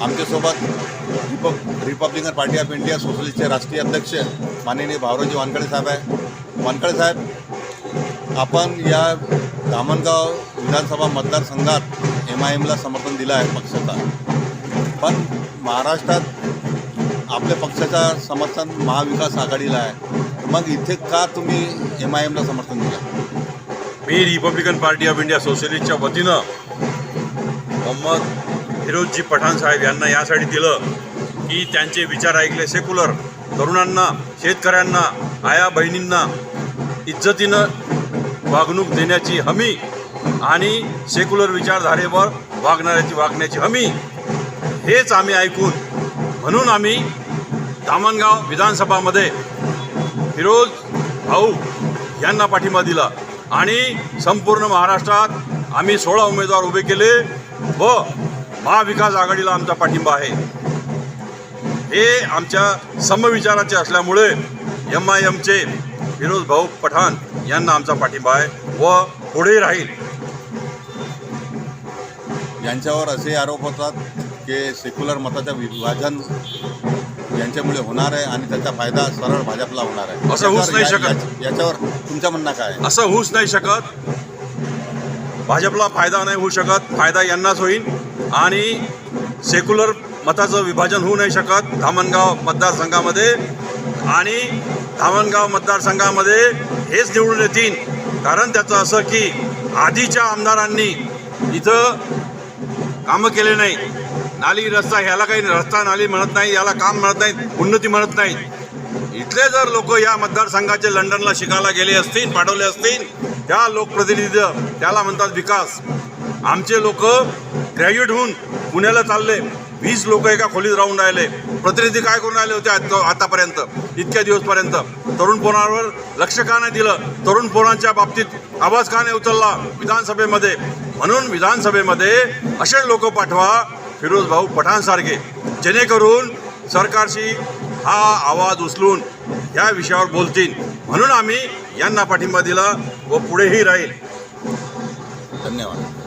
आमच्यासोबत Republican party of India सोशलिस्टचे राष्ट्रीय अध्यक्ष माननीय भाऊरावजी वानखडे साहेब आहे. वानखडे साहेब, आपण या धामणगाव विधानसभा मतदारसंघात MIMला समर्थन दिलं आहे पक्षाचा, पण महाराष्ट्रात आपल्या पक्षाचं समर्थन महाविकास आघाडीला आहे. मग इथे का तुम्ही MIMला समर्थन दिलं? मी रिपब्लिकन पार्टी ऑफ इंडिया सोशलिस्टच्या वतीनं मोहम्मद फिरोजजी पठाण साहेब यांना यासाठी दिलं की त्यांचे विचार ऐकले, सेक्युलर तरुणांना, शेतकऱ्यांना, आया बहिणींना इज्जतीनं वागणूक देण्याची हमी आणि सेक्युलर विचारधारेवर वागण्याची हमी, हेच आम्ही ऐकून म्हणून आम्ही धामणगाव विधानसभामध्ये फिरोज भाऊ यांना पाठिंबा दिला आणि संपूर्ण महाराष्ट्रात आम्ही 16 उमेदवार उभे केले व महाविकास आघाडीला आमचा पाठिंबा आहे. हे आमच्या समविचाराचे असल्यामुळे MIMचे फिरोज भाऊ पठाण यांना आमचा पाठिंबा आहे व पुढे राहील. यांच्यावर असे आरोप होतात की सेक्युलर मताचं विभाजन यांच्यामुळे होणार आहे आणि त्याचा फायदा सरळ भाजपला होणार आहे. असं होऊच नाही शकत. याच्यावर तुमचं म्हणणं काय? असं होऊच नाही शकत. भाजपला फायदा नाही होऊ शकत, फायदा यांनाच होईल आणि सेक्युलर मताचं विभाजन होऊ नाही शकत धामणगाव मतदारसंघामध्ये. आणि धामणगाव मतदारसंघामध्ये हेच निवडून येतील, कारण त्याचं असं की आधीच्या आमदारांनी इथं कामं केले नाही. नाली रस्ता, ह्याला काही रस्ता नाली म्हणत नाही, याला काम म्हणत नाहीत, उन्नती म्हणत नाहीत. इथले जर लोक या मतदारसंघाचे लंडनला शिकायला गेले असतील, पाठवले असतील, त्या लोकप्रतिनिधी त्याला म्हणतात विकास. आमचे लोक ग्रॅज्युएट होऊन पुण्याला चालले, 20 लोक एका खोलीत राहून राहिले. प्रतिनिधी काय करून राहिले होते आतापर्यंत, इतक्या दिवसपर्यंत? तरुण पोरांवर लक्ष का नाही दिलं? तरुण पोरांच्या बाबतीत आवाज का नाही उचलला विधानसभेमध्ये? म्हणून विधानसभेमध्ये असे लोक पाठवा फिरोज भाऊ पठाणसारखे, जेणेकरून सरकारशी हा आवाज उचलून या विषयावर बोलतील. म्हणून आम्ही यांना पाठिंबा दिला व पुढेही राहील. धन्यवाद.